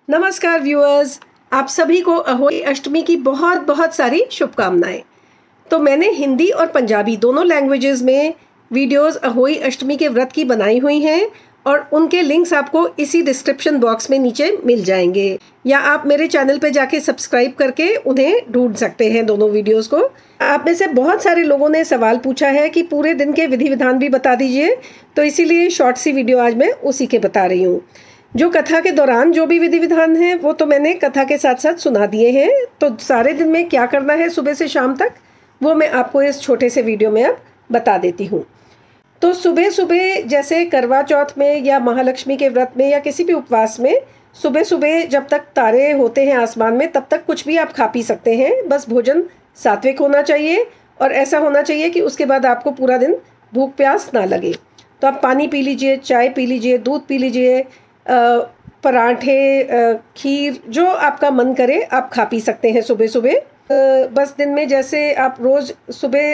नमस्कार व्यूअर्स, आप सभी को अहोई अष्टमी की बहुत बहुत सारी शुभकामनाएं। तो मैंने हिंदी और पंजाबी दोनों लैंग्वेजेस में वीडियोस अहोई अष्टमी के व्रत की बनाई हुई हैं और उनके लिंक्स आपको इसी डिस्क्रिप्शन बॉक्स में नीचे मिल जाएंगे, या आप मेरे चैनल पे जाके सब्सक्राइब करके उन्हें ढूंढ सकते हैं दोनों वीडियोस को। आप में से बहुत सारे लोगों ने सवाल पूछा है कि पूरे दिन के विधि विधान भी बता दीजिए, तो इसीलिए शॉर्ट सी वीडियो आज मैं उसी के बता रही हूँ। जो कथा के दौरान जो भी विधि विधान है वो तो मैंने कथा के साथ साथ सुना दिए हैं, तो सारे दिन में क्या करना है सुबह से शाम तक वो मैं आपको इस छोटे से वीडियो में अब बता देती हूँ। तो सुबह सुबह जैसे करवा चौथ में या महालक्ष्मी के व्रत में या किसी भी उपवास में सुबह सुबह जब तक तारे होते हैं आसमान में तब तक कुछ भी आप खा पी सकते हैं, बस भोजन सात्विक होना चाहिए और ऐसा होना चाहिए कि उसके बाद आपको पूरा दिन भूख प्यास ना लगे। तो आप पानी पी लीजिए, चाय पी लीजिए, दूध पी लीजिए, पराठे, खीर, जो आपका मन करे आप खा पी सकते हैं सुबह सुबह। बस दिन में जैसे आप रोज़ सुबह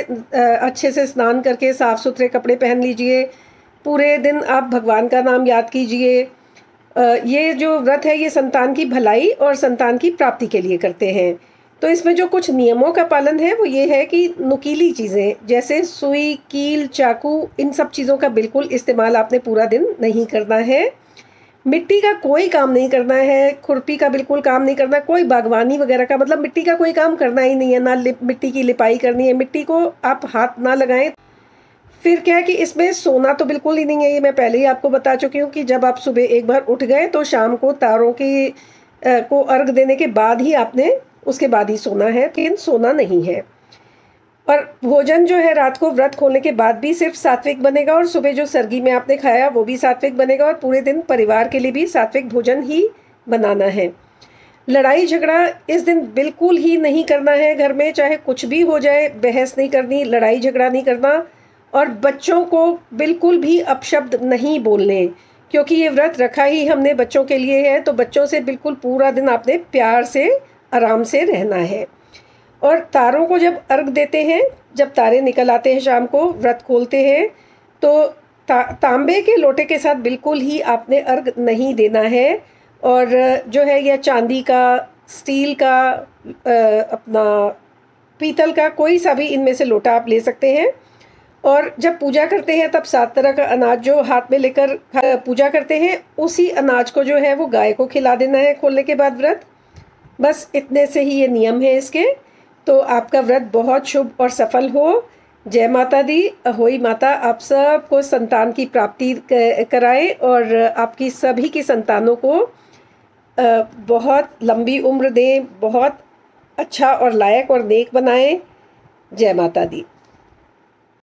अच्छे से स्नान करके साफ़ सुथरे कपड़े पहन लीजिए, पूरे दिन आप भगवान का नाम याद कीजिए। ये जो व्रत है ये संतान की भलाई और संतान की प्राप्ति के लिए करते हैं। तो इसमें जो कुछ नियमों का पालन है वो ये है कि नुकीली चीज़ें जैसे सुई, कील, चाकू, इन सब चीज़ों का बिल्कुल इस्तेमाल आपने पूरा दिन नहीं करना है। मिट्टी का कोई काम नहीं करना है, खुरपी का बिल्कुल काम नहीं करना, कोई बागवानी वगैरह का मतलब मिट्टी का कोई काम करना ही नहीं है, ना मिट्टी की लिपाई करनी है, मिट्टी को आप हाथ ना लगाएं। फिर क्या है कि इसमें सोना तो बिल्कुल ही नहीं है, ये मैं पहले ही आपको बता चुकी हूँ कि जब आप सुबह एक बार उठ गए तो शाम को तारों की को अर्घ देने के बाद ही आपने उसके बाद ही सोना है, लेकिन सोना नहीं है। और भोजन जो है रात को व्रत खोलने के बाद भी सिर्फ सात्विक बनेगा और सुबह जो सरगी में आपने खाया वो भी सात्विक बनेगा और पूरे दिन परिवार के लिए भी सात्विक भोजन ही बनाना है। लड़ाई झगड़ा इस दिन बिल्कुल ही नहीं करना है घर में, चाहे कुछ भी हो जाए, बहस नहीं करनी, लड़ाई झगड़ा नहीं करना। और बच्चों को बिल्कुल भी अपशब्द नहीं बोलने, क्योंकि ये व्रत रखा ही हमने बच्चों के लिए है, तो बच्चों से बिल्कुल पूरा दिन आपने प्यार से आराम से रहना है। और तारों को जब अर्घ देते हैं, जब तारे निकल आते हैं शाम को व्रत खोलते हैं, तो तांबे के लोटे के साथ बिल्कुल ही आपने अर्घ नहीं देना है। और जो है यह चांदी का, स्टील का, अपना पीतल का, कोई सा भी इनमें से लोटा आप ले सकते हैं। और जब पूजा करते हैं तब 7 तरह का अनाज जो हाथ में लेकर पूजा करते हैं, उसी अनाज को जो है वो गाय को खिला देना है खोलने के बाद व्रत। बस इतने से ही ये नियम है इसके। तो आपका व्रत बहुत शुभ और सफल हो। जय माता दी। अहोई माता आप सबको संतान की प्राप्ति कराए और आपकी सभी की संतानों को बहुत लंबी उम्र दें, बहुत अच्छा और लायक और नेक बनाएं। जय माता दी।